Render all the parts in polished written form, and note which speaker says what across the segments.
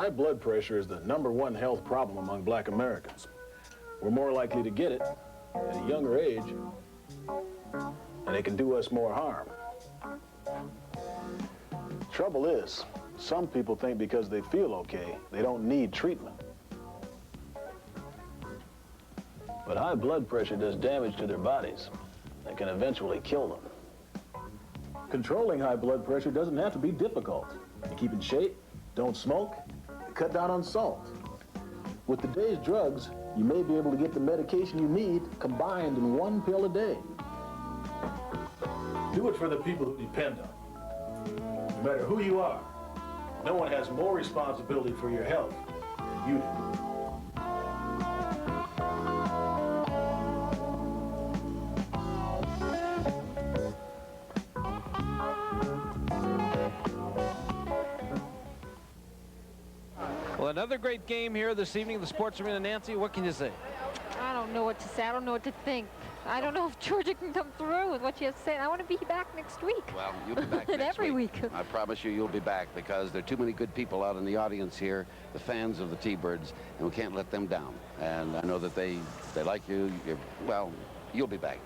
Speaker 1: High blood pressure is the #1 health problem among black Americans. We're more likely to get it at a younger age, and it can do us more harm. Trouble is, some people think because they feel okay, they don't need treatment. But high blood pressure does damage to their bodies that can eventually kill them. Controlling high blood pressure doesn't have to be difficult. You keep in shape, don't smoke, cut down on salt. With today's drugs, you may be able to get the medication you need combined in 1 pill a day. Do it for the people who depend on you. No matter who you are, no one has more responsibility for your health than you do.
Speaker 2: Well, another great game here this evening, the Sports Arena. Nancy, what can you say?
Speaker 3: I don't know what to say. I don't know what to think. I don't know if Georgia can come through with what she has to say. I want to be back next week.
Speaker 4: Well, you'll be back
Speaker 3: and
Speaker 4: next
Speaker 3: every week.
Speaker 4: I promise you, you'll be back, because there are too many good people out in the audience here, the fans of the T-Birds, and we can't let them down. And I know that they like you. Well, you'll be back.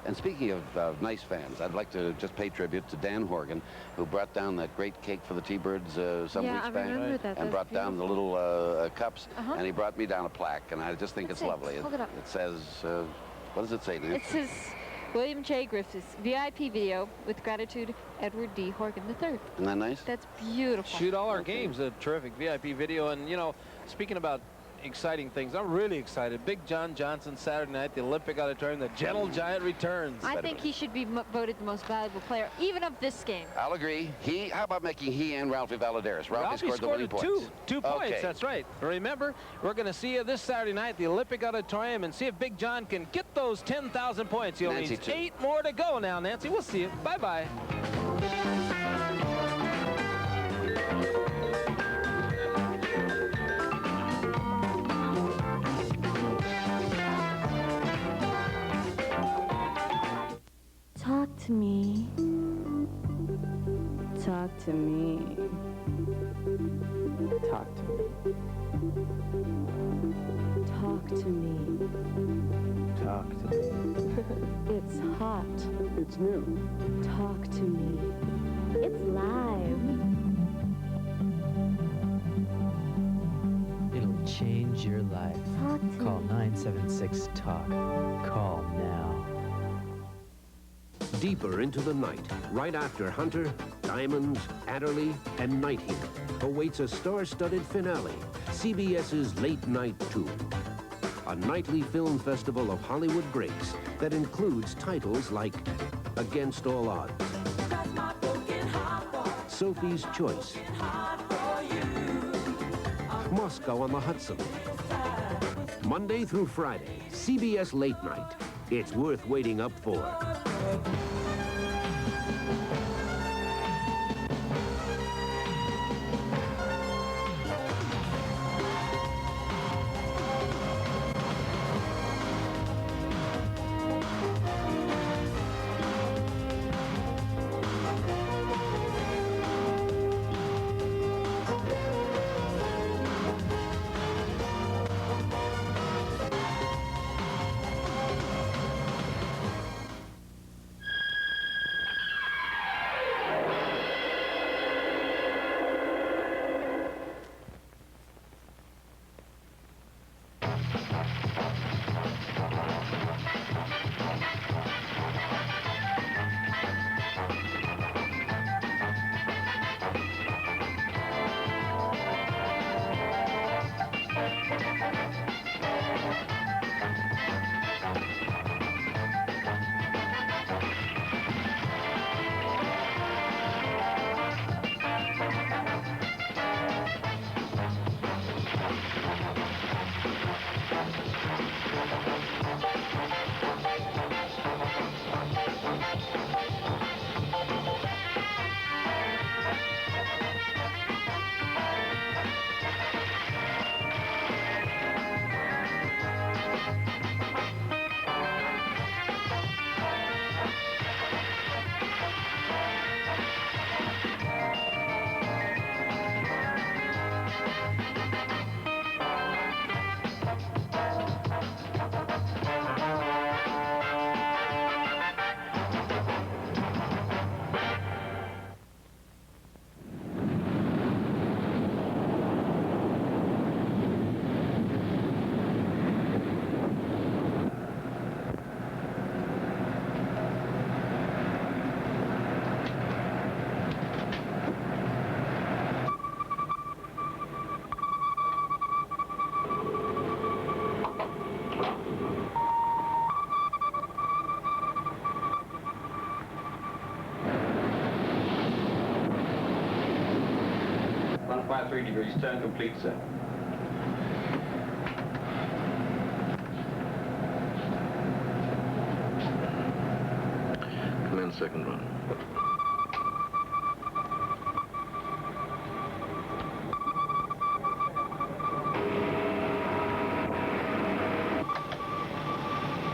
Speaker 4: And speaking of nice fans, I'd like to just pay tribute to Dan Horgan, who brought down that great cake for the T-Birds some weeks back. And brought down the little cups, and he brought me down a plaque, and I just think it's lovely.
Speaker 3: Hold it up.
Speaker 4: It says, what does it say, Nancy?
Speaker 3: It says William J. Griffiths, VIP video with gratitude, Edward D. Horgan III.
Speaker 4: Isn't that nice?
Speaker 3: That's beautiful.
Speaker 2: Shoot all our games, a terrific VIP video. And, you know, speaking about exciting things, I'm really excited. Big John Johnson, Saturday night, the Olympic Auditorium, the Gentle Giant returns.
Speaker 3: I think he should be voted the most valuable player, even of this game.
Speaker 4: I'll agree. How about making he and Ralphie Valadares? Ralphie scored the winning points.
Speaker 2: Two points, that's right. Remember, we're going to see you this Saturday night at the Olympic Auditorium and see if Big John can get those 10,000 points. He only needs 8 more to go now, Nancy. We'll see you. Bye-bye.
Speaker 5: Talk to me. Talk to me.
Speaker 6: Talk to me.
Speaker 5: Talk to me.
Speaker 6: Talk to me.
Speaker 5: It's hot.
Speaker 6: It's new.
Speaker 5: Talk to me. It's live.
Speaker 7: It'll change your life.
Speaker 5: Talk to
Speaker 7: Call
Speaker 5: me.
Speaker 7: 976-TALK. Call now.
Speaker 8: Deeper into the night, right after Hunter, Diamonds, Adderley, and Nighthawk, awaits a star-studded finale, CBS's Late Night 2. A nightly film festival of Hollywood greats that includes titles like Against All Odds, Sophie's Choice, Moscow on the Hudson. Monday through Friday, CBS Late Night. It's worth waiting up for.
Speaker 9: 153 degrees, turn complete, sir.
Speaker 10: Commence second run.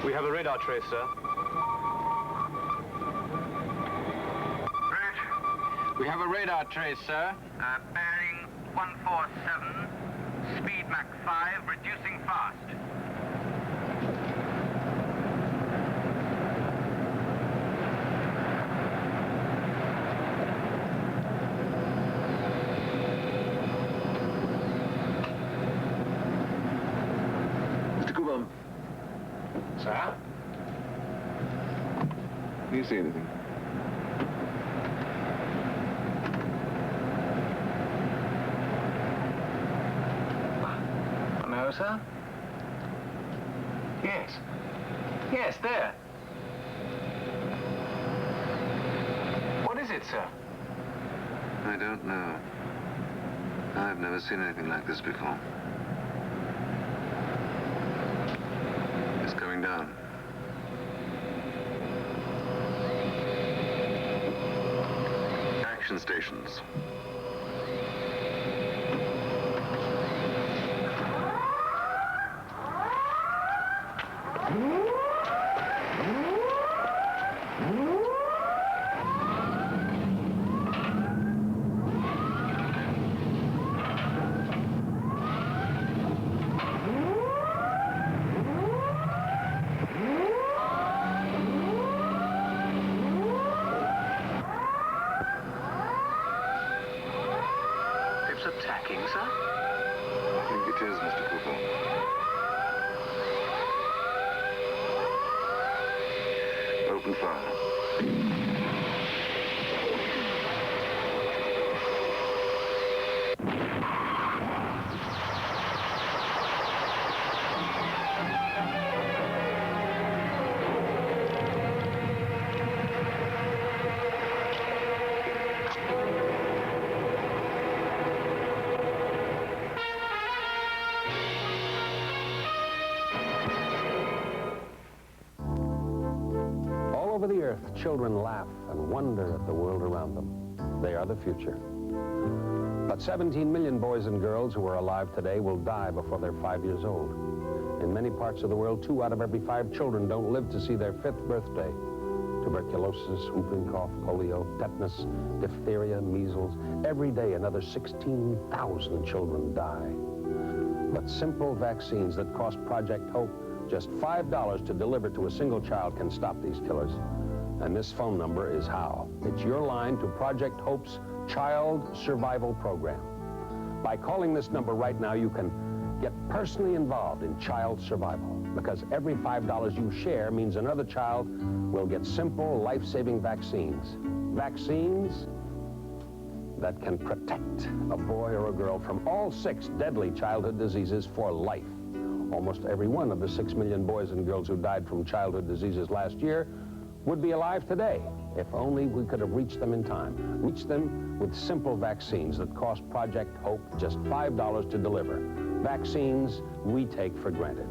Speaker 11: We have a radar trace, sir.
Speaker 12: Bridge.
Speaker 9: We have a radar trace, sir.
Speaker 12: Bearing 147, speed Mach 5, reducing fast.
Speaker 10: Mr. Cooper.
Speaker 9: Sir?
Speaker 10: Do you see anything?
Speaker 9: No, sir. Yes. Yes, there. What is it, sir?
Speaker 10: I don't know. I've never seen anything like this before. It's coming down. Action stations.
Speaker 9: It's attacking, sir?
Speaker 10: I think it is, Mr. Cooper. Open fire.
Speaker 13: All over the earth, children laugh and wonder at the world around them. They are the future. But 17 million boys and girls who are alive today will die before they're 5 years old. In many parts of the world, 2 out of every 5 children don't live to see their 5th birthday. Tuberculosis, whooping cough, polio, tetanus, diphtheria, measles. Every day, another 16,000 children die. But simple vaccines that cost Project Hope just $5 to deliver to a single child can stop these killers. And this phone number is how. It's your line to Project Hope's Child Survival Program. By calling this number right now, you can get personally involved in child survival, because every $5 you share means another child will get simple, life-saving vaccines. Vaccines that can protect a boy or a girl from all 6 deadly childhood diseases for life. Almost every one of the 6 million boys and girls who died from childhood diseases last year would be alive today if only we could have reached them in time. Reach them with simple vaccines that cost Project Hope just $5 to deliver. Vaccines we take for granted.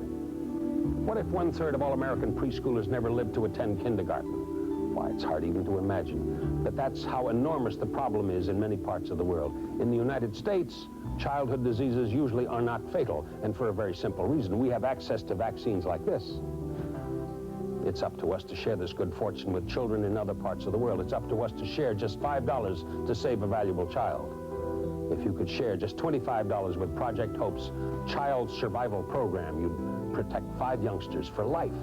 Speaker 13: What if 1/3 of all American preschoolers never lived to attend kindergarten? Why, it's hard even to imagine. But that's how enormous the problem is in many parts of the world. In the United States, childhood diseases usually are not fatal, and for a very simple reason. We have access to vaccines like this. It's up to us to share this good fortune with children in other parts of the world. It's up to us to share just $5 to save a valuable child. If you could share just $25 with Project Hope's Child Survival Program, you'd protect 5 youngsters for life.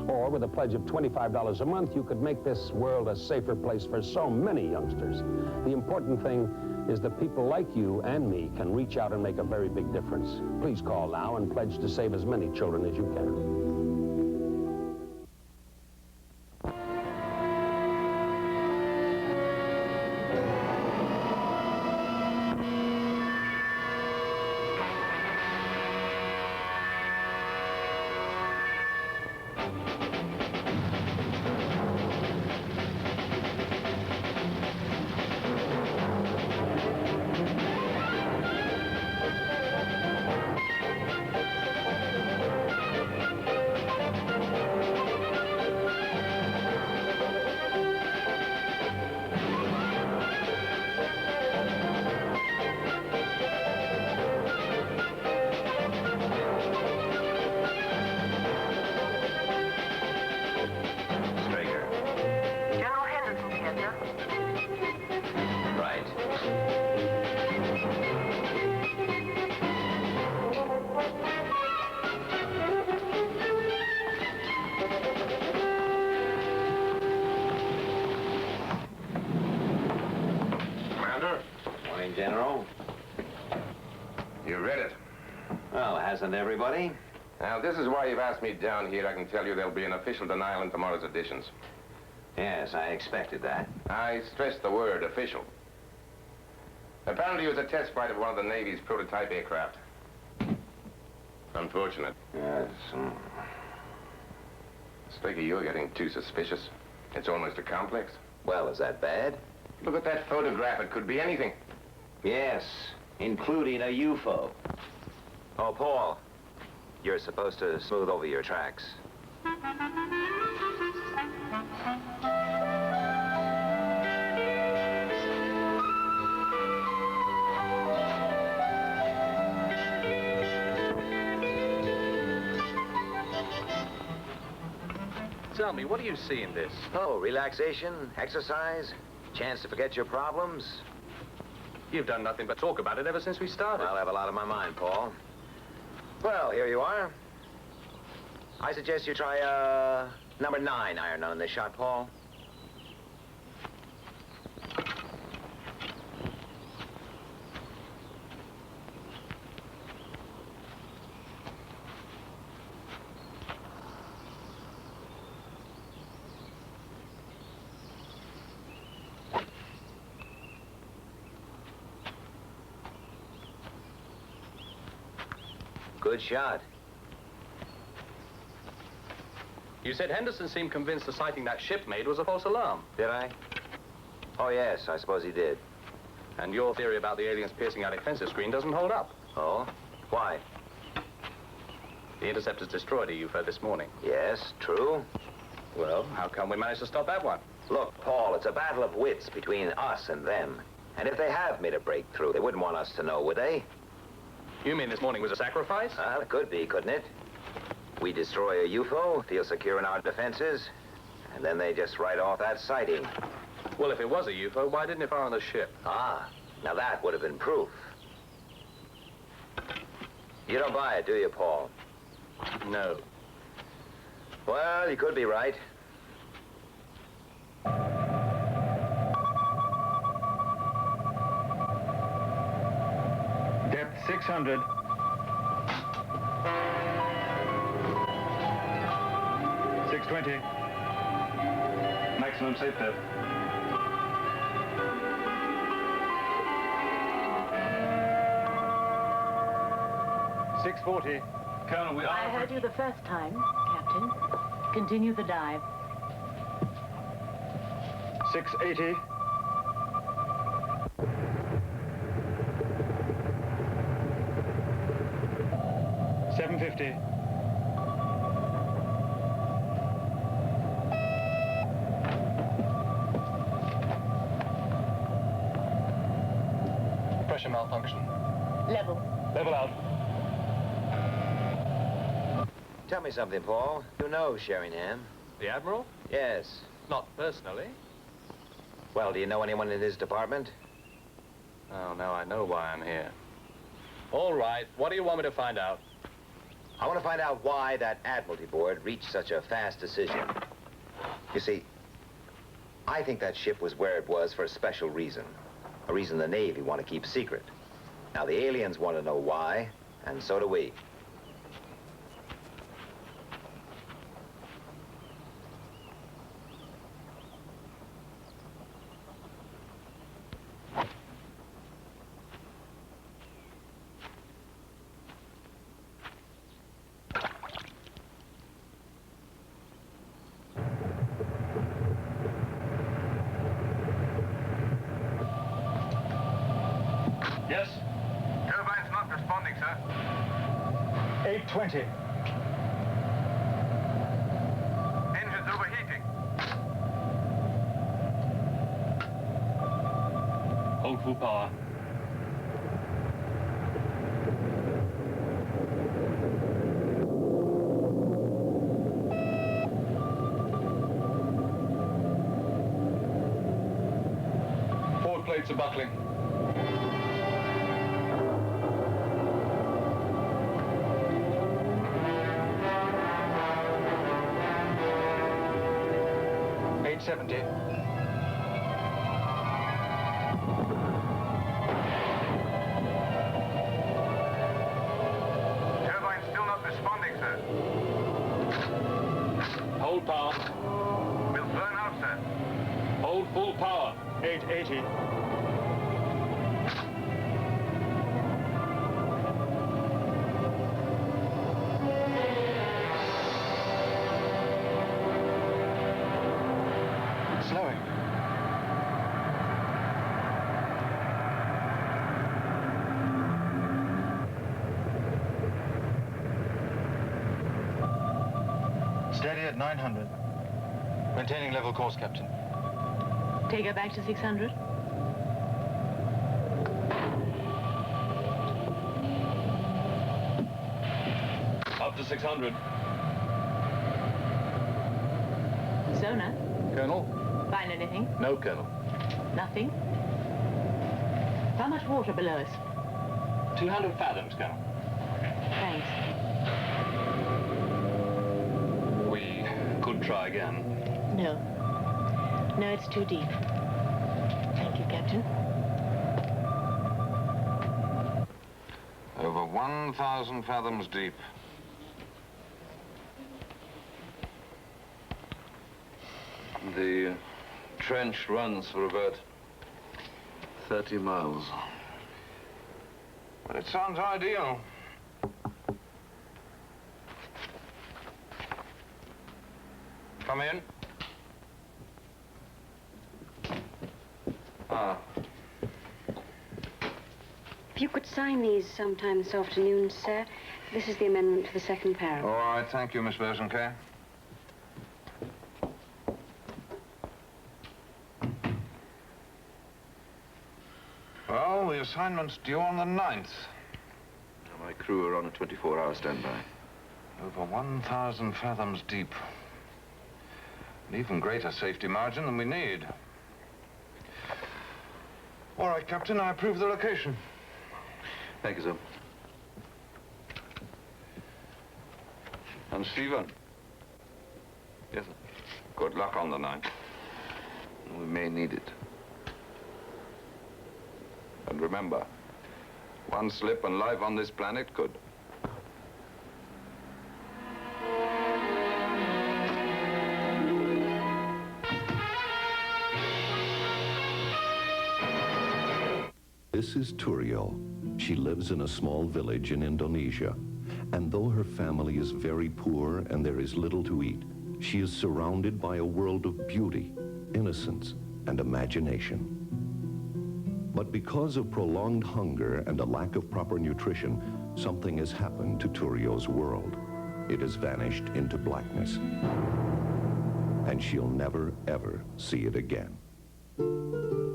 Speaker 13: Or with a pledge of $25 a month, you could make this world a safer place for so many youngsters. The important thing is that people like you and me can reach out and make a very big difference. Please call now and pledge to save as many children as you can.
Speaker 14: General.
Speaker 15: You read it?
Speaker 14: Well, hasn't everybody?
Speaker 15: Now, this is why you've asked me down here. I can tell you there'll be an official denial in tomorrow's editions.
Speaker 14: Yes, I expected that.
Speaker 15: I stress the word official. Apparently it was a test flight of one of the Navy's prototype aircraft. Unfortunate.
Speaker 14: Yes.
Speaker 15: Straker, you're getting too suspicious. It's almost a complex.
Speaker 14: Well, is that bad?
Speaker 15: Look at that photograph. It could be anything.
Speaker 14: Yes, including a UFO. Oh, Paul, you're supposed to smooth over your tracks.
Speaker 11: Tell me, what do you see in this?
Speaker 14: Oh, relaxation, exercise, chance to forget your problems.
Speaker 11: You've done nothing but talk about it ever since we started.
Speaker 14: I'll have a lot on my mind, Paul. Well, here you are. I suggest you try, number 9 iron on this shot, Paul. Good shot.
Speaker 11: You said Henderson seemed convinced the sighting that ship made was a false alarm.
Speaker 14: Did I? Oh, yes, I suppose he did.
Speaker 11: And your theory about the aliens piercing our defensive screen doesn't hold up.
Speaker 14: Oh? Why?
Speaker 11: The Interceptor's destroyed a UFO this morning.
Speaker 14: Yes, true.
Speaker 11: Well, how come we managed to stop that one?
Speaker 14: Look, Paul, it's a battle of wits between us and them. And if they have made a breakthrough, they wouldn't want us to know, would they?
Speaker 11: You mean this morning was a sacrifice?
Speaker 14: Well, it could be, couldn't it? We destroy a UFO, feel secure in our defenses, and then they just write off that sighting.
Speaker 11: Well, if it was a UFO, why didn't it fire on the ship?
Speaker 14: Ah, now that would have been proof. You don't buy it, do you, Paul?
Speaker 11: No.
Speaker 14: Well, you could be right.
Speaker 9: Depth 600. $620. Maximum safe depth. $640. Colonel, we are...
Speaker 16: I heard you the first time, Captain. Continue the dive.
Speaker 9: $680. $750. Pressure malfunction.
Speaker 16: Level.
Speaker 9: Level out.
Speaker 14: Tell me something, Paul. You know Sheringham.
Speaker 11: The Admiral?
Speaker 14: Yes.
Speaker 11: Not personally.
Speaker 14: Well, do you know anyone in his department?
Speaker 11: Oh, now I know why I'm here. All right, what do you want me to find out?
Speaker 14: I want to find out why that Admiralty Board reached such a fast decision. You see, I think that ship was where it was for a special reason. A reason the Navy want to keep secret. Now, the aliens want to know why, and so do we.
Speaker 9: Yes?
Speaker 12: Turbine's not responding, sir.
Speaker 9: 820.
Speaker 12: Engine's overheating.
Speaker 9: Hold full power. Forward plates are buckling. $870. Hold power.
Speaker 12: We'll burn out, sir.
Speaker 9: Hold full power.
Speaker 12: 880.
Speaker 9: Slowing.
Speaker 12: Steady at 900. Maintaining level course, Captain.
Speaker 16: Take her back to 600.
Speaker 9: Up to 600.
Speaker 16: Sonar.
Speaker 9: Colonel?
Speaker 16: Find anything?
Speaker 9: No, Colonel.
Speaker 16: Nothing. How much water below us?
Speaker 9: 200 fathoms, Colonel.
Speaker 16: Thanks.
Speaker 9: We could try again.
Speaker 16: No. No, it's too deep. Thank you, Captain.
Speaker 10: Over 1,000 fathoms deep.
Speaker 9: The trench runs for about 30 miles.
Speaker 10: Well, it sounds ideal. Come in.
Speaker 9: Ah.
Speaker 17: If you could sign these sometime this afternoon, sir. This is the amendment to the second paragraph.
Speaker 10: All right, thank you, Miss Bosanquet. Well, the assignment's due on the 9th.
Speaker 9: My crew are on a 24-hour standby.
Speaker 10: Over 1,000 fathoms deep. An even greater safety margin than we need. All right, Captain, I approve the location.
Speaker 9: Thank you, sir. And Stephen?
Speaker 10: Yes, sir. Good luck on the 9th.
Speaker 9: We may need it. And remember, one slip and life on this planet could.
Speaker 18: This is Turiel. She lives in a small village in Indonesia. And though her family is very poor and there is little to eat, she is surrounded by a world of beauty, innocence, and imagination. But because of prolonged hunger and a lack of proper nutrition, something has happened to Turiel's world. It has vanished into blackness. And she'll never, ever see it again.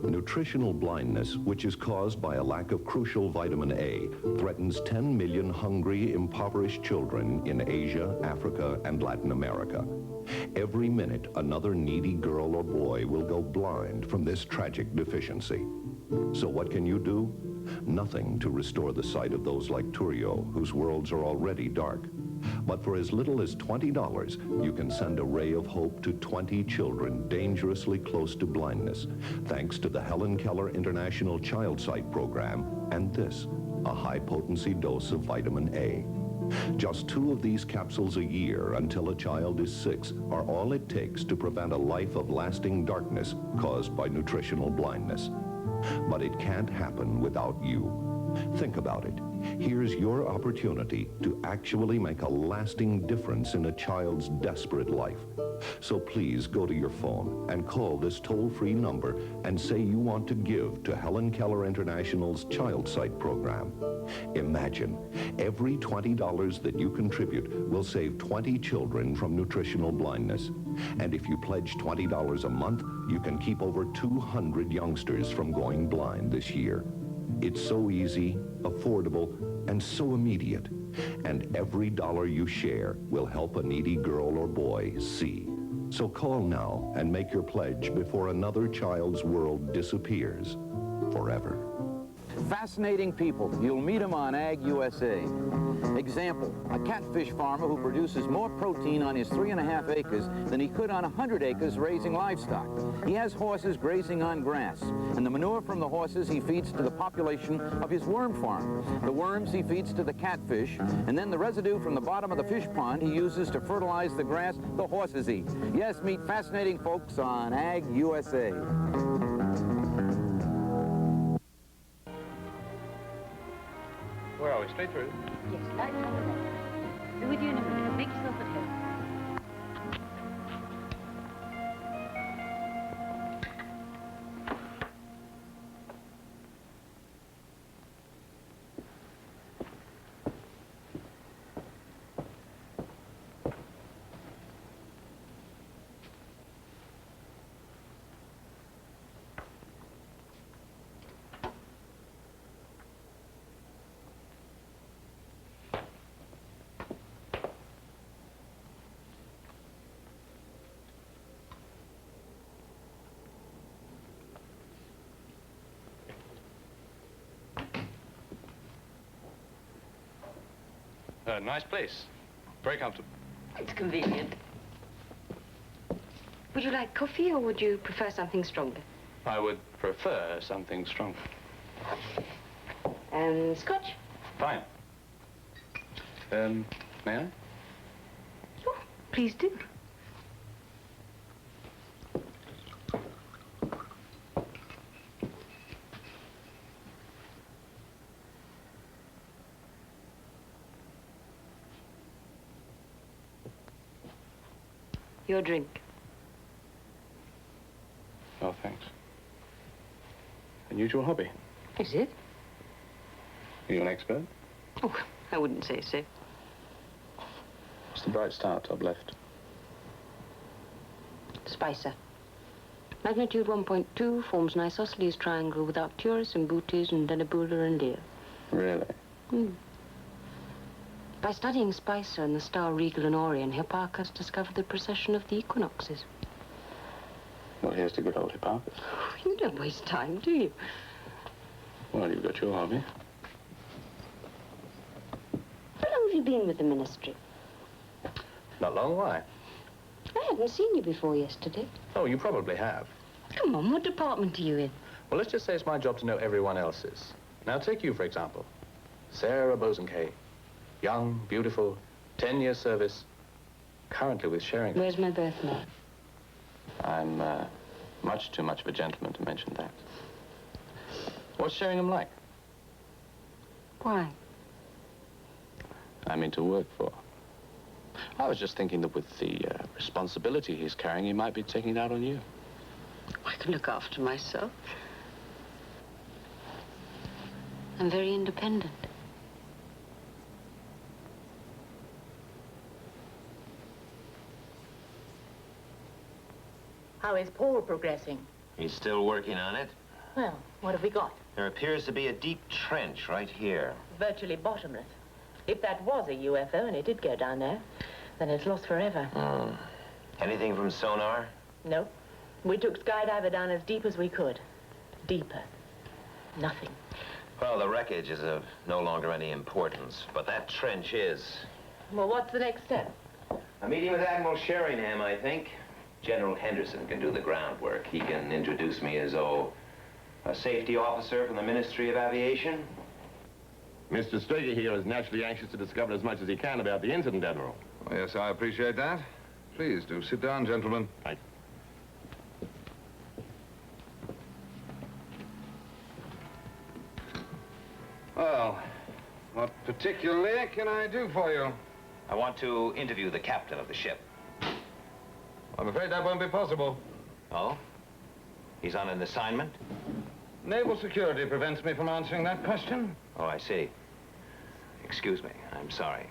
Speaker 18: Nutritional blindness, which is caused by a lack of crucial vitamin A, threatens 10 million hungry, impoverished children in Asia, Africa, and Latin America. Every minute, another needy girl or boy will go blind from this tragic deficiency. So what can you do? Nothing to restore the sight of those like Turio, whose worlds are already dark. But for as little as $20, you can send a ray of hope to 20 children dangerously close to blindness, thanks to the Helen Keller International Child Sight Program and this, a high-potency dose of vitamin A. Just 2 of these capsules a year until a child is 6 are all it takes to prevent a life of lasting darkness caused by nutritional blindness. But it can't happen without you. Think about it. Here's your opportunity to actually make a lasting difference in a child's desperate life. So please go to your phone and call this toll-free number and say you want to give to Helen Keller International's Child Sight Program. Imagine, every $20 that you contribute will save 20 children from nutritional blindness. And if you pledge $20 a month, you can keep over 200 youngsters from going blind this year. It's so easy, affordable, and so immediate. And every dollar you share will help a needy girl or boy see. So call now and make your pledge before another child's world disappears forever.
Speaker 19: Fascinating people. You'll meet them on Ag USA. Example, a catfish farmer who produces more protein on his 3.5 acres than he could on 100 acres raising livestock. He has horses grazing on grass, and the manure from the horses he feeds to the population of his worm farm. The worms he feeds to the catfish, and then the residue from the bottom of the fish pond he uses to fertilize the grass the horses eat. Yes, meet fascinating folks on Ag USA.
Speaker 11: Where are we? Straight through?
Speaker 17: Yes, lights on the left. Be with you in a minute. Make yourself at home.
Speaker 11: Nice place. Very comfortable.
Speaker 17: It's convenient. Would you like coffee, or would you prefer something stronger?
Speaker 11: I would prefer something stronger.
Speaker 17: Scotch?
Speaker 11: Fine. May I?
Speaker 17: Oh, please do. Your drink.
Speaker 11: Oh, thanks. Unusual hobby.
Speaker 17: Is it?
Speaker 11: Are you an expert?
Speaker 17: Oh, I wouldn't say so.
Speaker 11: What's the bright star top left?
Speaker 17: Spicer. Magnitude 1.2, forms an isosceles triangle with Arcturus and Bootes and Deneboula and Leo.
Speaker 11: Really?
Speaker 17: By studying Spicer and the star Regal and Orion, Hipparchus discovered the precession of the equinoxes.
Speaker 11: Well, here's to good old Hipparchus.
Speaker 17: You don't waste time, do you?
Speaker 11: Well, you've got your hobby.
Speaker 17: How long have you been with the ministry?
Speaker 11: Not long, why?
Speaker 17: I hadn't seen you before yesterday.
Speaker 11: Oh, you probably have.
Speaker 17: Come on, what department are you in?
Speaker 11: Well, let's just say it's my job to know everyone else's. Now, take you, for example. Sarah Bosanquet. Young, beautiful, 10 years service, currently with Sheringham.
Speaker 17: Where's my birthmark?
Speaker 11: I'm much too much of a gentleman to mention that. What's Sheringham like?
Speaker 17: Why?
Speaker 11: I mean to work for. I was just thinking that with the responsibility he's carrying, he might be taking it out on you.
Speaker 17: I can look after myself. I'm very independent.
Speaker 16: How is Paul progressing?
Speaker 14: He's still working on it.
Speaker 16: Well, what have we got?
Speaker 14: There appears to be a deep trench right here.
Speaker 16: Virtually bottomless. If that was a UFO and it did go down there, then it's lost forever.
Speaker 14: Anything from sonar?
Speaker 16: No. We took Skydiver down as deep as we could. Deeper. Nothing.
Speaker 14: Well, the wreckage is of no longer any importance, but that trench is.
Speaker 16: Well, what's the next step?
Speaker 14: A meeting with Admiral Sheringham, I think. General Henderson can do the groundwork. He can introduce me as, a safety officer from the Ministry of Aviation.
Speaker 15: Mr. Straker here is naturally anxious to discover as much as he can about the incident, Admiral.
Speaker 10: Oh, yes, I appreciate that. Please do sit down, gentlemen.
Speaker 15: Right.
Speaker 10: Well, what particularly can I do for you?
Speaker 14: I want to interview the captain of the ship.
Speaker 10: I'm afraid that won't be possible.
Speaker 14: Oh? He's on an assignment?
Speaker 10: Naval security prevents me from answering that question.
Speaker 14: Oh, I see. Excuse me, I'm sorry.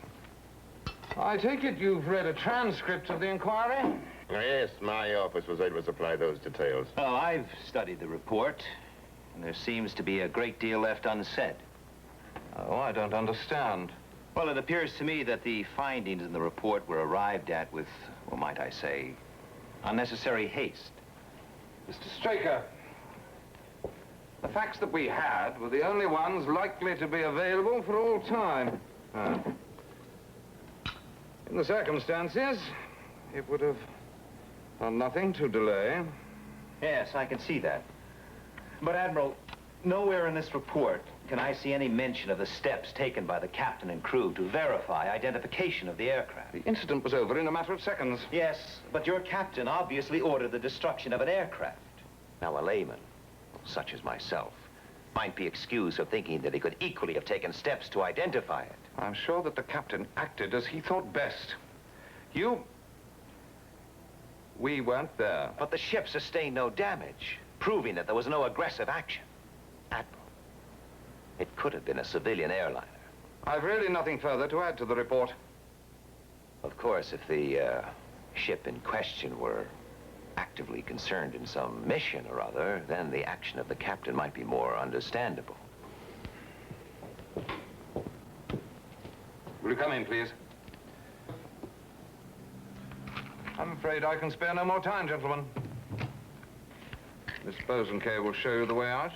Speaker 10: I take it you've read a transcript of the inquiry?
Speaker 15: Yes, my office was able to supply those details.
Speaker 14: Well, I've studied the report, and there seems to be a great deal left unsaid.
Speaker 10: Oh, I don't understand.
Speaker 14: Well, it appears to me that the findings in the report were arrived at with, well, might I say, unnecessary haste.
Speaker 10: Mr. Straker, the facts that we had were the only ones likely to be available for all time. In the circumstances, it would have done nothing to delay.
Speaker 14: Yes, I can see that. But, Admiral, nowhere in this report can I see any mention of the steps taken by the captain and crew to verify identification of the aircraft.
Speaker 10: The incident was over in a matter of seconds.
Speaker 14: Yes, but your captain obviously ordered the destruction of an aircraft. Now, a layman, such as myself, might be excused for thinking that he could equally have taken steps to identify it.
Speaker 10: I'm sure that the captain acted as he thought best. We weren't there.
Speaker 14: But the ship sustained no damage, proving that there was no aggressive action. Admiral, it could have been a civilian airliner.
Speaker 10: I've really nothing further to add to the report.
Speaker 14: Of course, if the ship in question were actively concerned in some mission or other, then the action of the captain might be more understandable.
Speaker 10: Will you come in, please? I'm afraid I can spare no more time, gentlemen. Miss Bosanquet will show you the way out.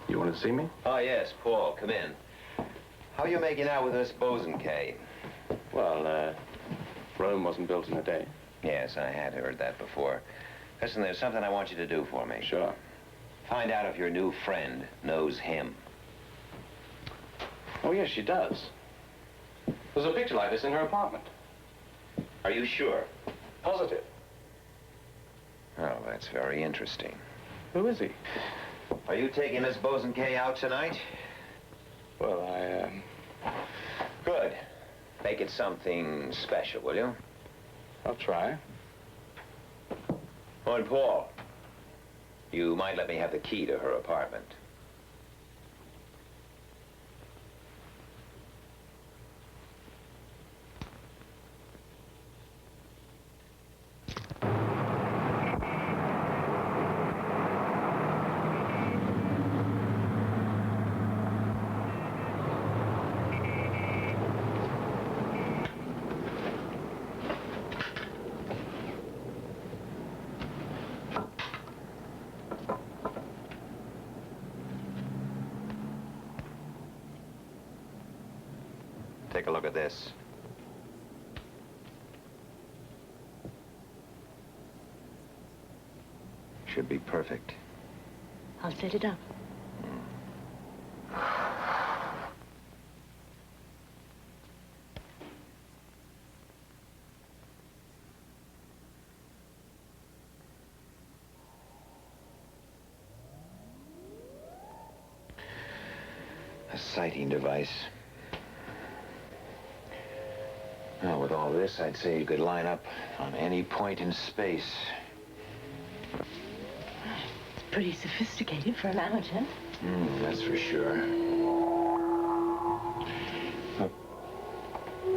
Speaker 11: You want to see me?
Speaker 14: Oh, yes, Paul, come in. How are you making out with Miss Bosanquet?
Speaker 11: Well, Rome wasn't built in a day.
Speaker 14: Yes, I had heard that before. Listen, there's something I want you to do for me.
Speaker 11: Sure.
Speaker 14: Find out if your new friend knows him.
Speaker 11: Oh, yes, she does. There's a picture like this in her apartment.
Speaker 14: Are you sure?
Speaker 11: Positive.
Speaker 14: Oh, that's very interesting.
Speaker 11: Who is he?
Speaker 14: Are you taking Miss Bosanquet out tonight?
Speaker 11: Well,
Speaker 14: Good. Make it something special, will you?
Speaker 11: I'll try.
Speaker 14: Oh, and Paul, you might let me have the key to her apartment. Take a look at this. Should be perfect.
Speaker 16: I'll set it up.
Speaker 14: A sighting device. Now, with all this, I'd say you could line up on any point in space.
Speaker 16: It's pretty sophisticated for an amateur.
Speaker 14: That's for sure. Look,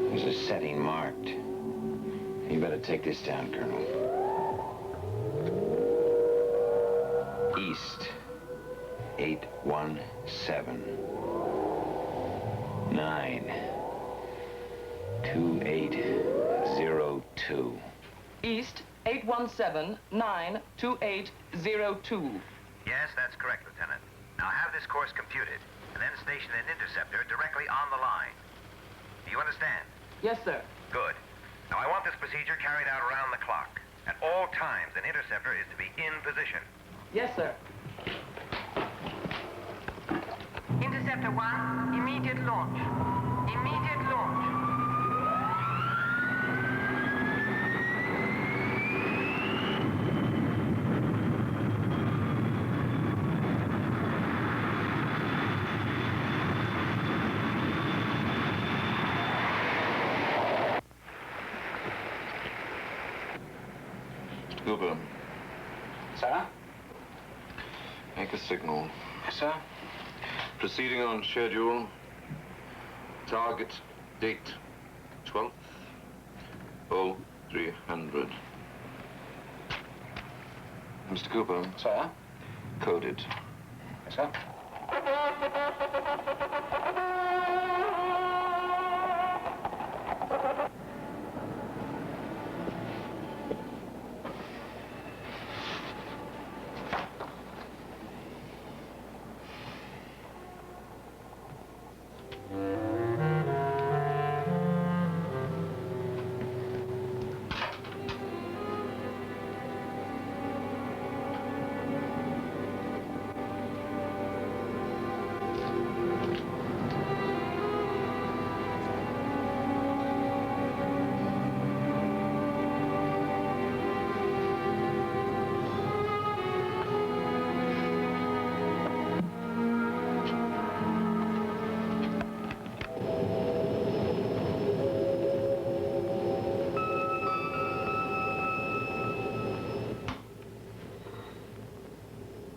Speaker 14: there's a setting marked. You better take this down, Colonel. East, 817. 9. 2802.
Speaker 20: East, 817-92802.
Speaker 14: Yes, that's correct, Lieutenant. Now have this course computed, and then station an interceptor directly on the line. Do you understand?
Speaker 20: Yes, sir.
Speaker 14: Good. Now I want this procedure carried out around the clock. At all times, an interceptor is to be in position.
Speaker 20: Yes, sir.
Speaker 21: Interceptor 1, immediate launch. Immediate launch.
Speaker 10: Google.
Speaker 11: Sir?
Speaker 10: Make a signal.
Speaker 11: Yes, sir.
Speaker 10: Proceeding on schedule. Target date 12th. 0300. Mr. Cooper.
Speaker 19: Sir?
Speaker 10: Coded.
Speaker 19: Yes, sir.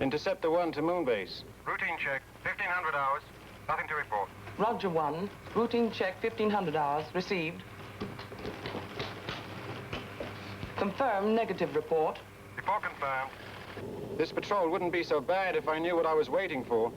Speaker 12: Interceptor 1 to Moonbase. Routine check, 1500 hours. Nothing to report.
Speaker 20: Roger 1. Routine check 1500 hours. Received. Confirm negative report.
Speaker 12: Report confirmed. This patrol wouldn't be so bad if I knew what I was waiting for.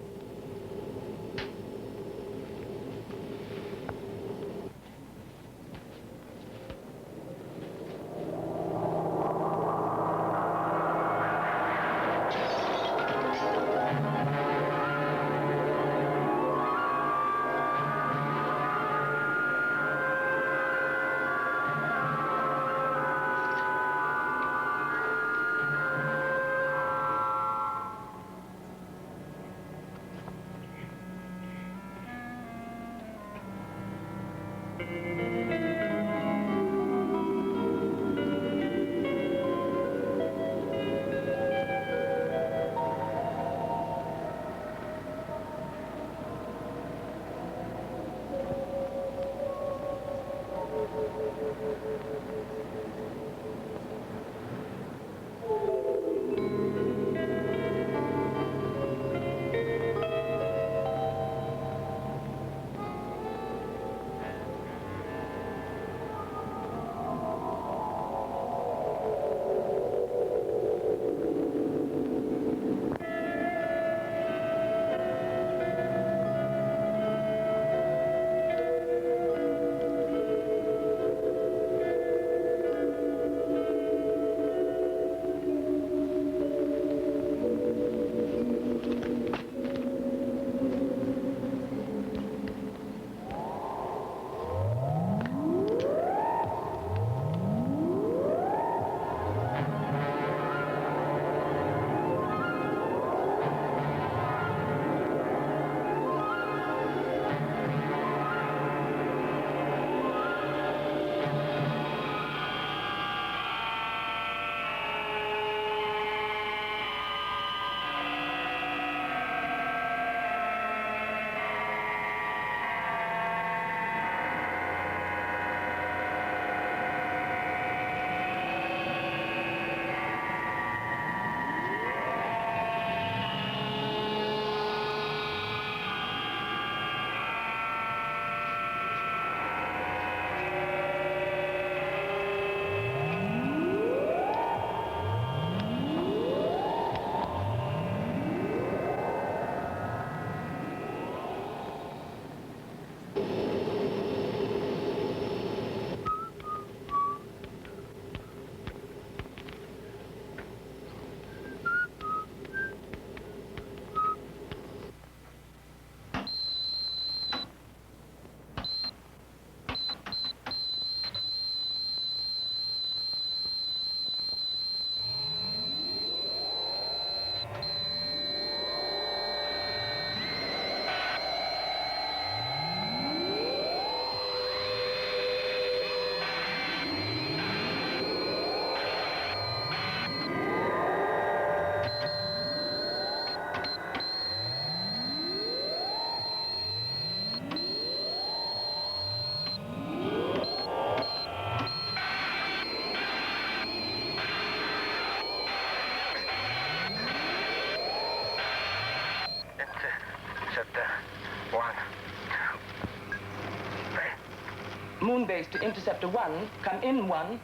Speaker 20: Moonbase to Interceptor 1. Come in 1.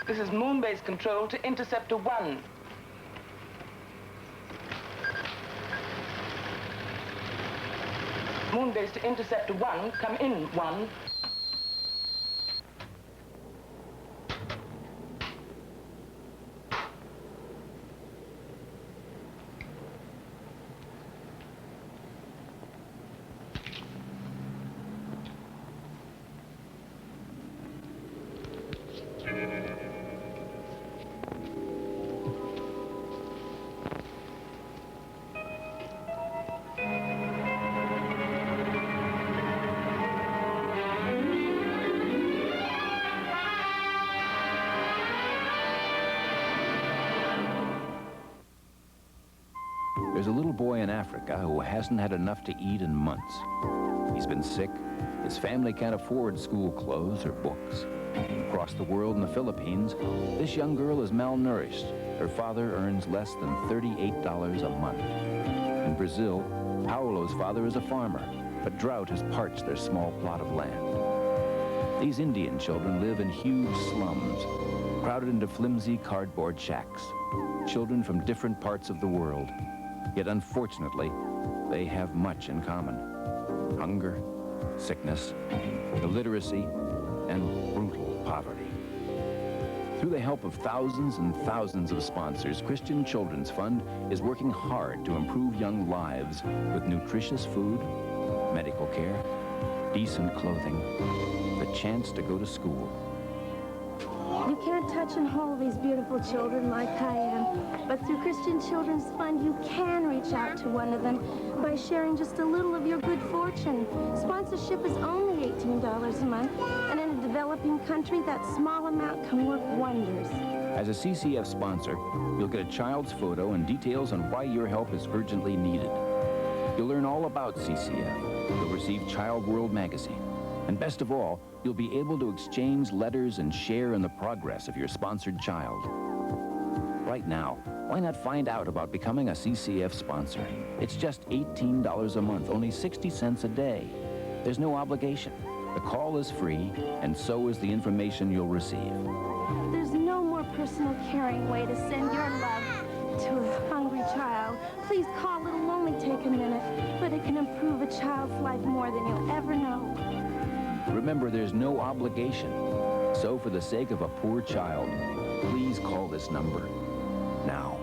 Speaker 20: This is Moonbase control to Interceptor 1. Moonbase to Interceptor 1. Come in 1.
Speaker 19: There's a little boy in Africa who hasn't had enough to eat in months. He's been sick. His family can't afford school clothes or books. Across the world in the Philippines, this young girl is malnourished. Her father earns less than $38 a month. In Brazil, Paulo's father is a farmer, but drought has parched their small plot of land. These Indian children live in huge slums, crowded into flimsy cardboard shacks. Children from different parts of the world. Yet unfortunately, they have much in common. Hunger, sickness, illiteracy, and brutal poverty. Through the help of thousands and thousands of sponsors, Christian Children's Fund is working hard to improve young lives with nutritious food, medical care, decent clothing, the chance to go to school.
Speaker 5: You can't touch and hold these beautiful children like I am, but through Christian Children's Fund, you can reach out to one of them by sharing just a little of your good fortune. Sponsorship is only $18 a month, and in a developing country, that small amount can work wonders.
Speaker 19: As a CCF sponsor, you'll get a child's photo and details on why your help is urgently needed. You'll learn all about CCF. You'll receive Child World magazine. And best of all, you'll be able to exchange letters and share in the progress of your sponsored child. Right now, why not find out about becoming a CCF sponsor? It's just $18 a month, only 60 cents a day. There's no obligation. The call is free, and so is the information you'll receive.
Speaker 5: There's no more personal, caring way to send your love to a hungry child. Please call. It'll only take a minute, but it can improve a child's life more than you'll ever know.
Speaker 19: Remember, there's no obligation. So for the sake of a poor child, please call this number now.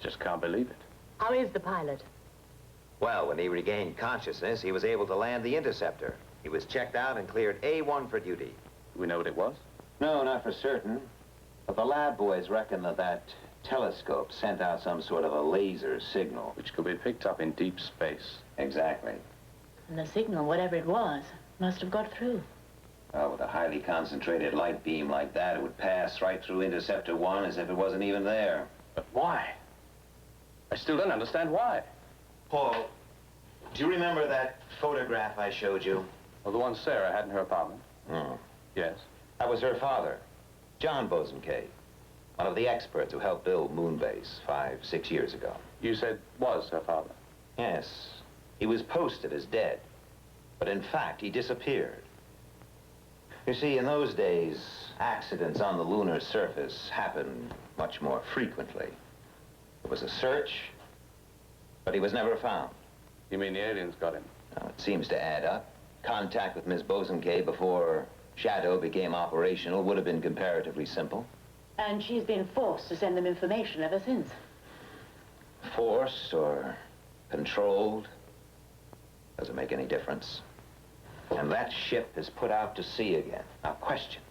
Speaker 11: Just can't believe it.
Speaker 16: How is the pilot?
Speaker 14: Well, when he regained consciousness, he was able to land the Interceptor. He was checked out and cleared A1 for duty.
Speaker 11: Do we know what it was?
Speaker 14: No, not for certain. But the lab boys reckon that telescope sent out some sort of a laser signal.
Speaker 11: Which could be picked up in deep space.
Speaker 14: Exactly.
Speaker 16: And the signal, whatever it was, must have got through.
Speaker 14: Well, with a highly concentrated light beam like that, it would pass right through Interceptor 1 as if it wasn't even there.
Speaker 11: But why? I still don't understand why.
Speaker 14: Paul, do you remember that photograph I showed you?
Speaker 11: Well, the one Sarah had in her apartment?
Speaker 14: Hmm.
Speaker 11: Yes.
Speaker 14: That was her father, John Bosanquet, one of the experts who helped build Moonbase 5-6 years ago.
Speaker 11: You said was her father?
Speaker 14: Yes. He was posted as dead, but in fact, he disappeared. You see, in those days, accidents on the lunar surface happened much more frequently. There was a search, but he was never found.
Speaker 11: You mean the aliens got him?
Speaker 14: Now, it seems to add up. Contact with Ms. Bosanquet before S.H.A.D.O became operational would have been comparatively simple.
Speaker 16: And she's been forced to send them information ever since.
Speaker 14: Forced or controlled doesn't make any difference. And that ship is put out to sea again. Now, question.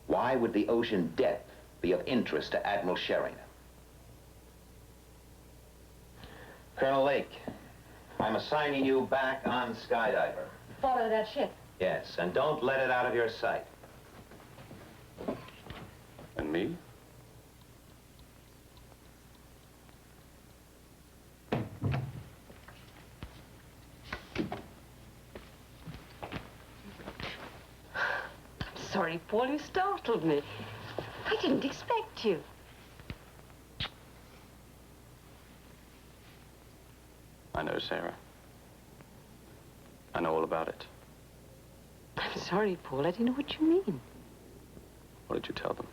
Speaker 14: Why would the ocean depth be of interest to Admiral Sheringham? Colonel Lake, I'm assigning you back on Skydiver.
Speaker 16: Follow that ship.
Speaker 14: Yes, and don't let it out of your sight.
Speaker 11: And me?
Speaker 1: Sorry, Paul, you startled me. I didn't expect you.
Speaker 11: know, Sarah. I know all about it.
Speaker 17: I'm sorry, Paul. I didn't know what you mean.
Speaker 11: What did you tell them?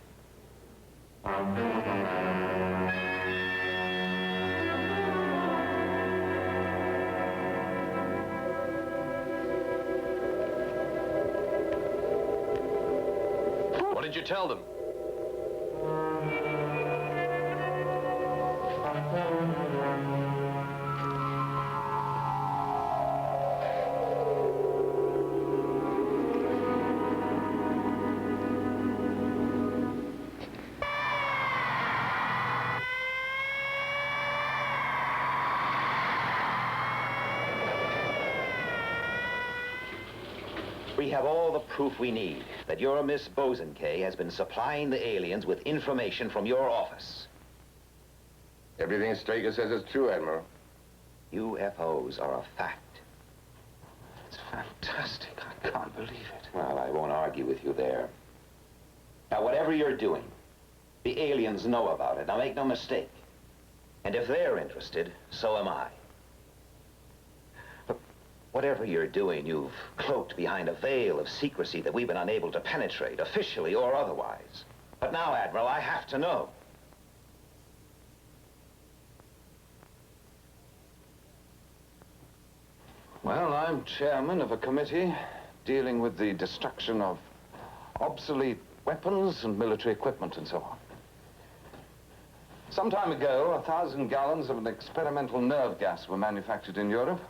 Speaker 11: What did you tell them?
Speaker 14: We have all the proof we need that your Miss Boson-K has been supplying the aliens with information from your office.
Speaker 15: Everything Straker says is true, Admiral.
Speaker 14: UFOs are a fact. It's fantastic. I can't believe it. Well, I won't argue with you there. Now, whatever you're doing, the aliens know about it. Now, make no mistake. And if they're interested, so am I. But whatever you're doing, you've cloaked behind a veil of secrecy that we've been unable to penetrate, officially or otherwise. But now, Admiral, I have to know.
Speaker 10: Well, I'm chairman of a committee dealing with the destruction of obsolete weapons and military equipment and so on. Some time ago, 1,000 gallons of an experimental nerve gas were manufactured in Europe.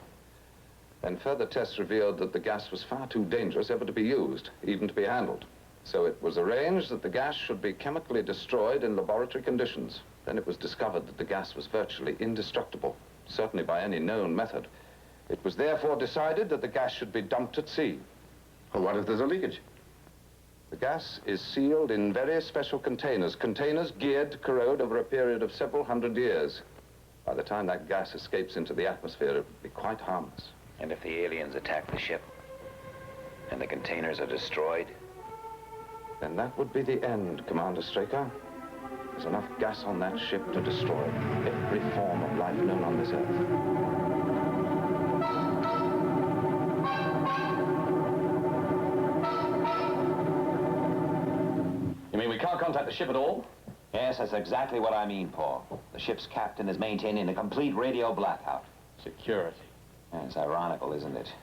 Speaker 10: Then further tests revealed that the gas was far too dangerous ever to be used, even to be handled. So it was arranged that the gas should be chemically destroyed in laboratory conditions. Then it was discovered that the gas was virtually indestructible, certainly by any known method. It was therefore decided that the gas should be dumped at sea.
Speaker 15: Well, what if there's a leakage?
Speaker 10: The gas is sealed in very special containers, containers geared to corrode over a period of several hundred years. By the time that gas escapes into the atmosphere, it would be quite harmless.
Speaker 14: And if the aliens attack the ship and the containers are destroyed?
Speaker 10: Then that would be the end, Commander Straker. There's enough gas on that ship to destroy every form of life known on this earth.
Speaker 11: You mean we can't contact the ship at all?
Speaker 14: Yes, that's exactly what I mean, Paul. The ship's captain is maintaining a complete radio blackout.
Speaker 11: Security.
Speaker 14: It's ironical, isn't it?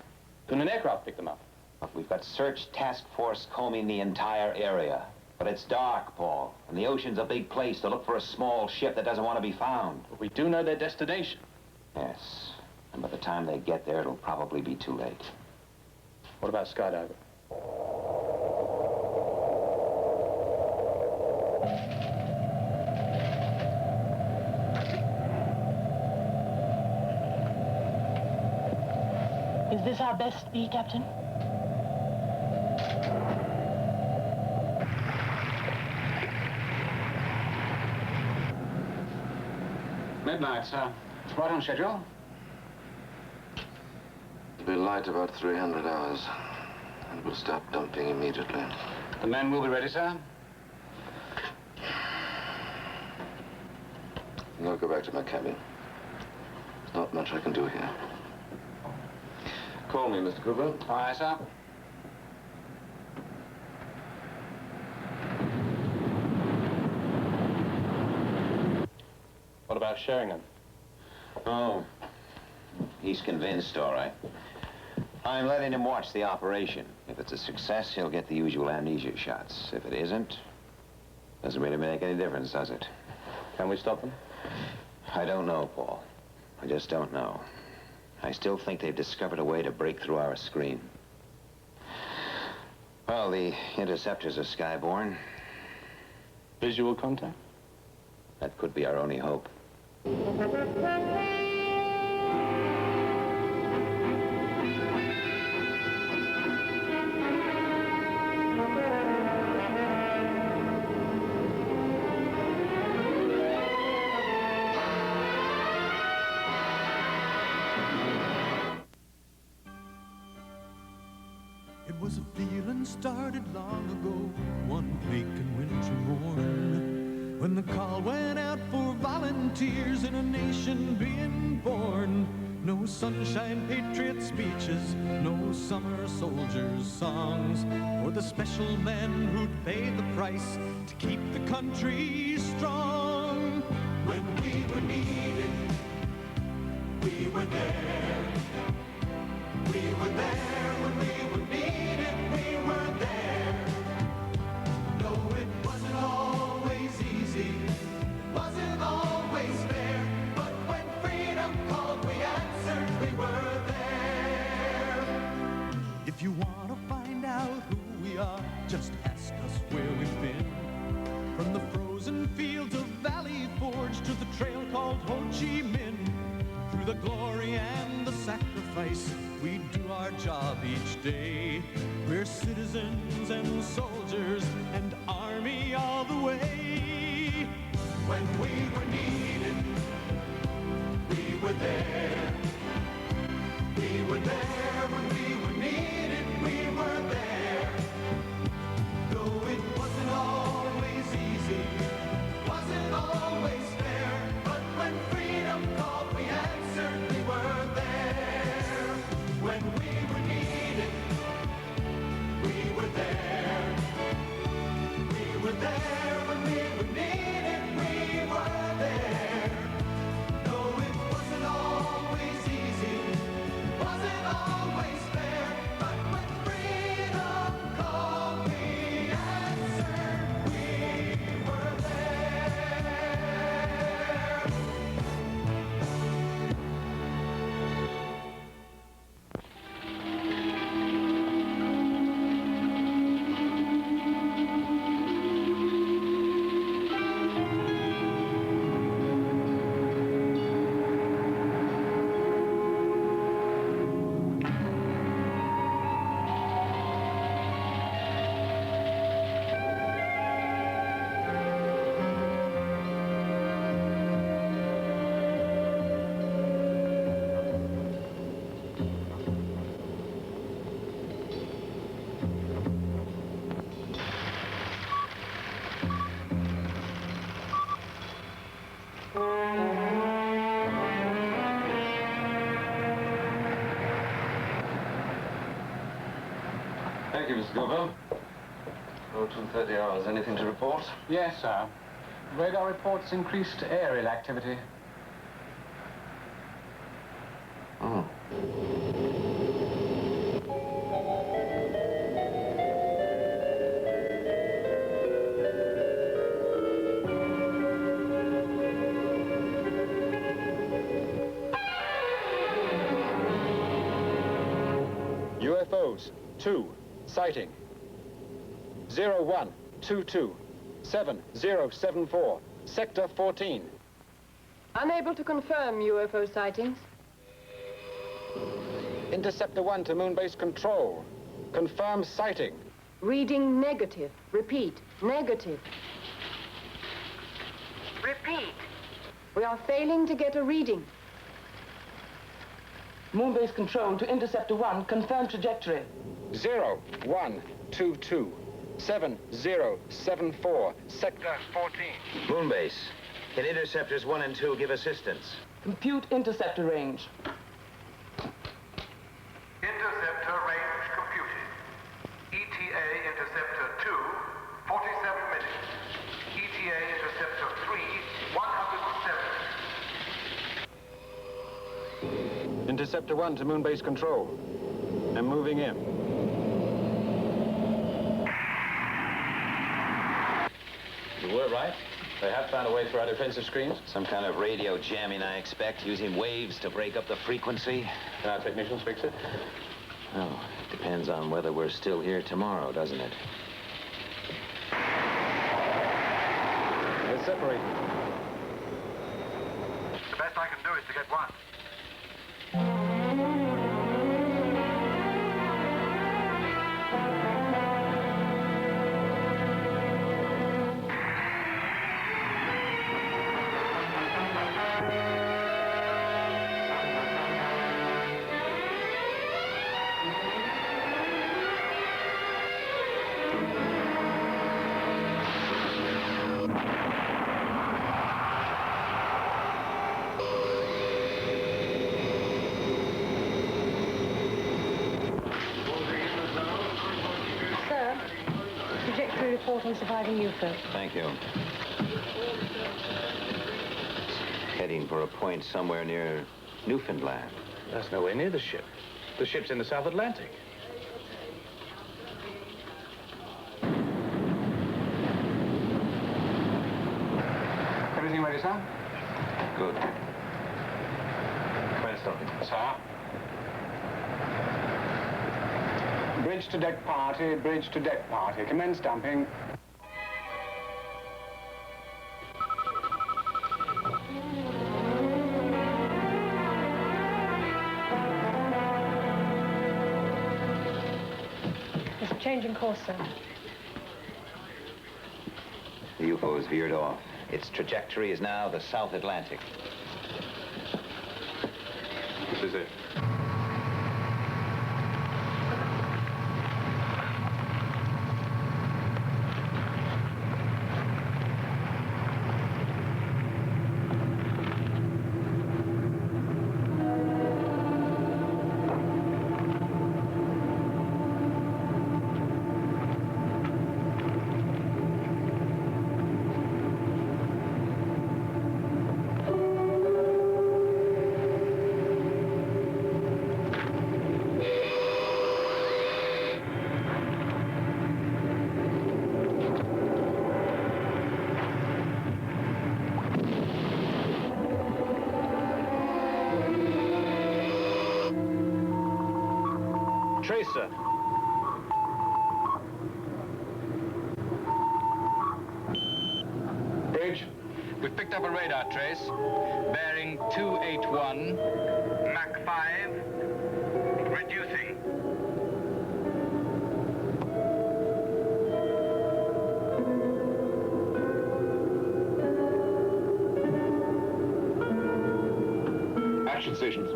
Speaker 11: Couldn't an aircraft pick them up?
Speaker 14: Look, we've got search task force combing the entire area. But it's dark, Paul, and the ocean's a big place to look for a small ship that doesn't want to be found.
Speaker 11: But we do know their destination.
Speaker 14: Yes, and by the time they get there, it'll probably be too late.
Speaker 11: What about Skydiver?
Speaker 20: Is this our best speed, Captain?
Speaker 19: Midnight, sir. It's right on schedule.
Speaker 10: It'll be light about 300 hours, and we'll start dumping immediately.
Speaker 19: The men will be ready, sir.
Speaker 10: And I'll go back to my cabin. There's not much I can do here. Call me, Mr. Cooper.
Speaker 19: Aye, sir.
Speaker 11: What about Sheringham?
Speaker 14: Oh, he's convinced, all right. I'm letting him watch the operation. If it's a success, he'll get the usual amnesia shots. If it isn't, doesn't really make any difference, does it?
Speaker 11: Can we stop them?
Speaker 14: I don't know, Paul. I just don't know. I still think they've discovered a way to break through our screen. Well, the Interceptors are skyborne.
Speaker 11: Visual contact?
Speaker 14: That could be our only hope.
Speaker 1: It was a feeling started long ago, one bleak winter morn, when the call went out for volunteers in a nation being born. No sunshine patriot speeches, no summer soldiers' songs, or the special men who'd pay the price to keep the country strong. When we were needed, we were there. We were there when we were needed, we were there. No, it wasn't always easy, wasn't always fair, but when freedom called, we answered, we were there. If you want to find out who we are, just ask us where we've been. From the frozen fields of Valley Forge to the trail called Ho Chi Minh, through the glory and the sacrifice, we do our job each day. We're citizens and soldiers and army all the way. When we were needed, we were there. We were there when we were needed, we were there. Though it wasn't always easy, wasn't always fair, but when freedom called, we answered, we were there. When we were needed, we were there. We were there when we were needed, we were there. Though it wasn't always easy, wasn't always fair, but when freedom called, we answered, we were there.
Speaker 10: Thank you, Mr. Governor. Oh, 2:30 hours. Anything to report?
Speaker 3: Yes, sir. Radar reports increased aerial activity.
Speaker 10: Oh.
Speaker 3: UFOs, 2, sighting. 01227074, Sector 14.
Speaker 20: Unable to confirm UFO sightings.
Speaker 3: Interceptor 1 to Moonbase Control. Confirm sighting.
Speaker 20: Reading negative. Repeat, negative. Repeat. We are failing to get a reading. Moonbase Control to Interceptor 1, confirm trajectory.
Speaker 3: 01227074, Sector 14.
Speaker 14: Moonbase, can Interceptors 1 and 2 give assistance?
Speaker 20: Compute interceptor range.
Speaker 21: Interceptor range computed. ETA Interceptor 2, 47 minutes. ETA Interceptor 3, 107.
Speaker 3: Interceptor 1 to Moonbase Control. I'm moving in.
Speaker 11: You were right. They have found a way through our defensive screens.
Speaker 14: Some kind of radio jamming, I expect, using waves to break up the frequency.
Speaker 11: Can our technicians fix it?
Speaker 14: Oh, it depends on whether we're still here tomorrow, doesn't it?
Speaker 3: Let's separate.
Speaker 12: The best I can do is to get one.
Speaker 17: reporting surviving UFO.
Speaker 19: Thank you. Heading for a point somewhere near Newfoundland.
Speaker 11: That's nowhere near the ship. The ship's in the South Atlantic.
Speaker 12: Everything ready, sir?
Speaker 19: Good.
Speaker 12: Commander stopping. Sir? Bridge to deck party, bridge to deck party. Commence dumping.
Speaker 16: There's a change in course, sir.
Speaker 19: The UFO has veered off. Its trajectory is now the South Atlantic.
Speaker 11: This is it.
Speaker 12: Tracer.
Speaker 21: Bridge. We've picked up a radar trace. Bearing 281. Mach 5. Reducing.
Speaker 12: Action stations.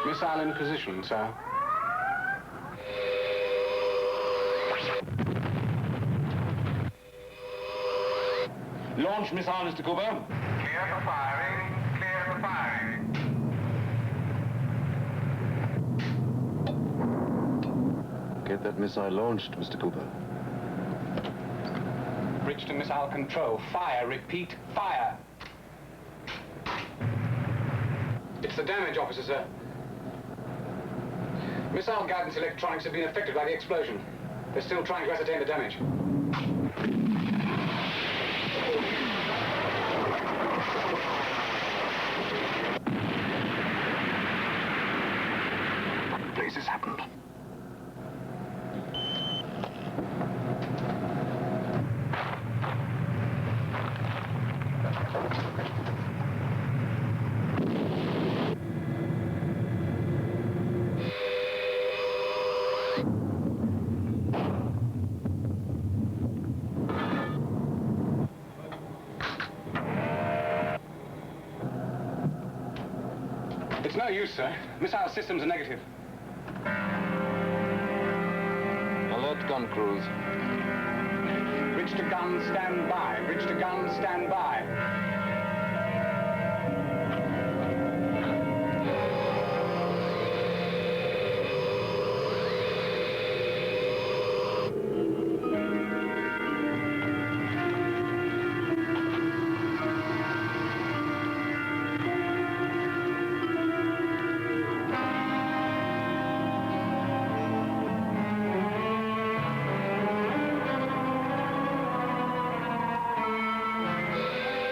Speaker 12: Missile in position, sir. Launch missile, Mr. Cooper.
Speaker 21: Clear for firing. Clear for firing.
Speaker 12: Get that missile launched, Mr. Cooper. Bridge to missile control. Fire, repeat, fire. It's the damage, officer, sir. Missile guidance electronics have been affected by the explosion. They're still trying to ascertain the damage.
Speaker 21: What the place has happened?
Speaker 12: It's no use, sir. Missile systems are negative.
Speaker 10: Alert gun crews.
Speaker 12: Bridge to gun, stand by. Bridge to gun, stand by.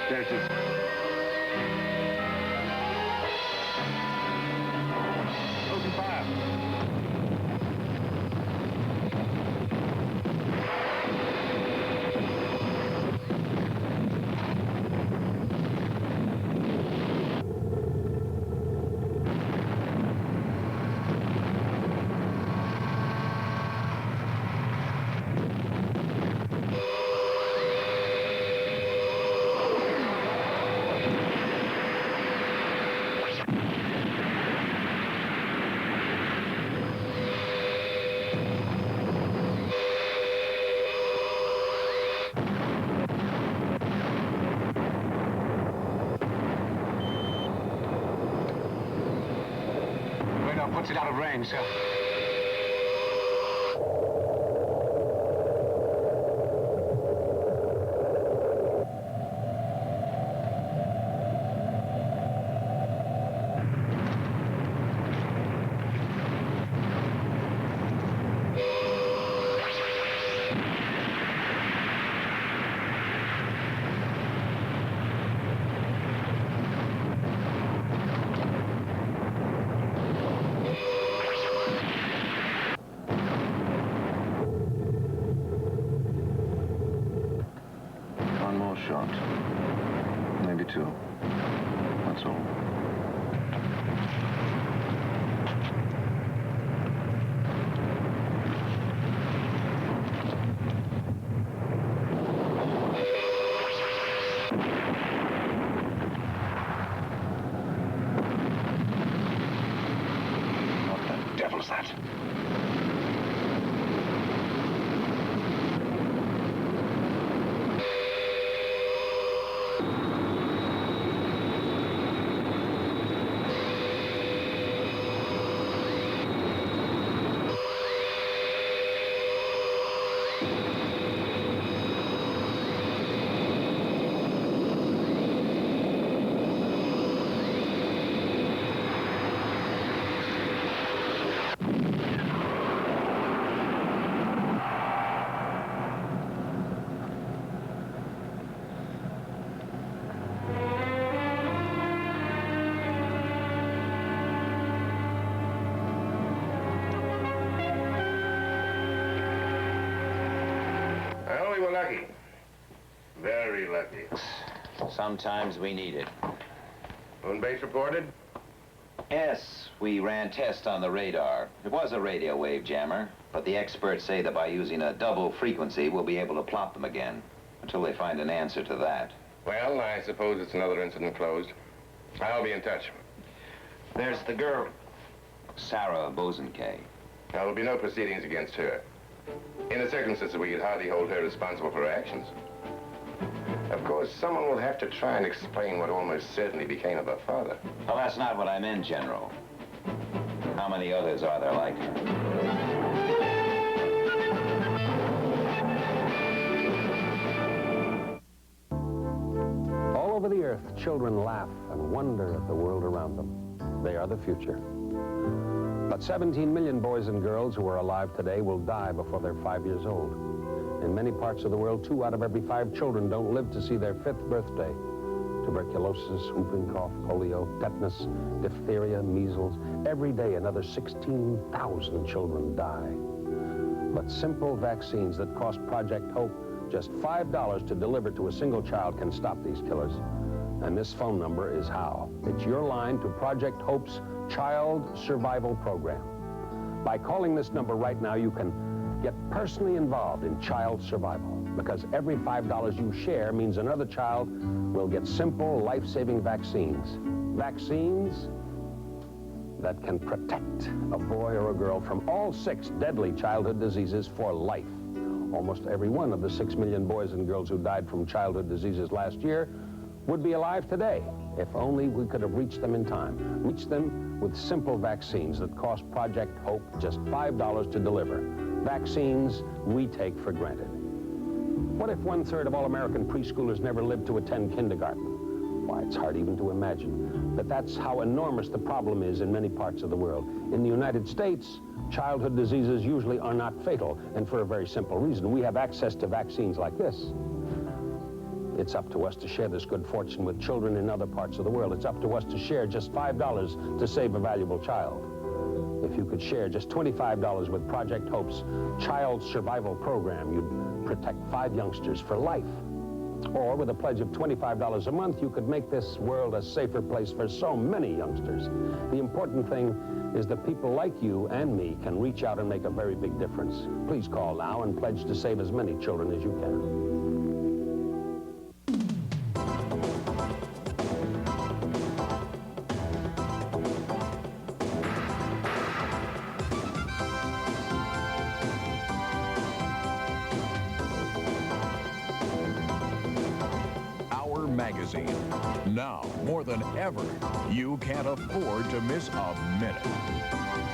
Speaker 12: There it is. Open fire.
Speaker 21: ground puts it out of range, sir.
Speaker 10: Shot. Maybe two. That's all. What the devil's that?
Speaker 15: Well, we were lucky. Very lucky.
Speaker 14: Sometimes we need it.
Speaker 15: Moonbase reported?
Speaker 14: Yes, we ran tests on the radar. It was a radio wave jammer, but the experts say that by using a double frequency, we'll be able to plot them again, until they find an answer to that.
Speaker 15: Well, I suppose it's another incident closed. I'll be in touch.
Speaker 14: There's the girl, Sarah Bozenkay.
Speaker 15: There will be no proceedings against her. In the circumstances, we could hardly hold her responsible for her actions. Of course, someone will have to try and explain what almost certainly became of her father.
Speaker 14: Well, that's not what I meant, General. How many others are there like her?
Speaker 13: All over the earth, children laugh and wonder at the world around them. They are the future. But 17 million boys and girls who are alive today will die before they're 5 years old. In many parts of the world, 2 out of every 5 children don't live to see their 5th birthday. Tuberculosis, whooping cough, polio, tetanus, diphtheria, measles. Every day, another 16,000 children die. But simple vaccines that cost Project Hope just $5 to deliver to a single child can stop these killers. And this phone number is how. It's your line to Project Hope's Child Survival Program. By calling this number right now, you can get personally involved in child survival, because every $5 you share means another child will get simple, life-saving vaccines. Vaccines that can protect a boy or a girl from all 6 deadly childhood diseases for life. Almost every one of the 6 million boys and girls who died from childhood diseases last year would be alive today, if only we could have reached them in time. Reached them with simple vaccines that cost Project Hope just $5 to deliver. Vaccines we take for granted. What if 1/3 of all American preschoolers never lived to attend kindergarten? Why, it's hard even to imagine. But that's how enormous the problem is in many parts of the world. In the United States, childhood diseases usually are not fatal, and for a very simple reason. We have access to vaccines like this. It's up to us to share this good fortune with children in other parts of the world. It's up to us to share just $5 to save a valuable child. If you could share just $25 with Project Hope's Child Survival Program, you'd protect 5 youngsters for life. Or with a pledge of $25 a month, you could make this world a safer place for so many youngsters. The important thing is that people like you and me can reach out and make a very big difference. Please call now and pledge to save as many children as you can.
Speaker 4: Magazine. Now, more than ever, you can't afford to miss a minute.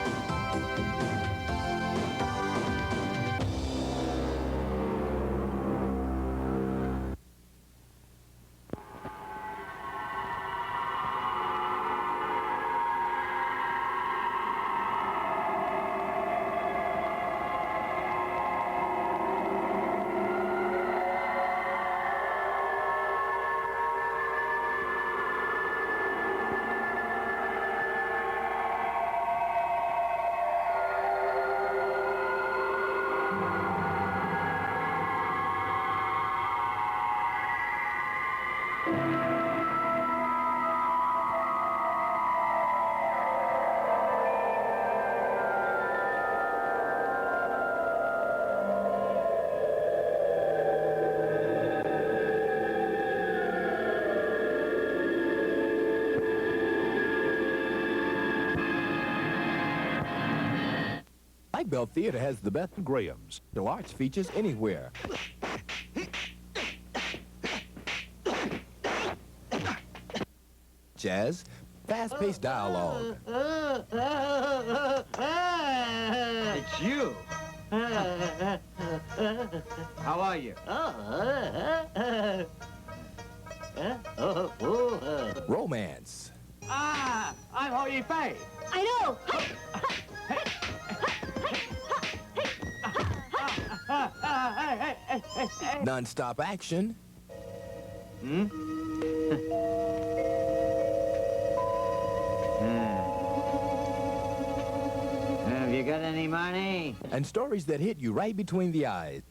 Speaker 4: Bell Theater has the best Graham's. No arts features anywhere. Jazz, fast-paced dialogue.
Speaker 22: It's you. How are you?
Speaker 4: Romance.
Speaker 22: I'm Ho Yifei.
Speaker 5: I know.
Speaker 4: Non-stop action.
Speaker 22: Have you got any money?
Speaker 4: And stories that hit you right between the eyes.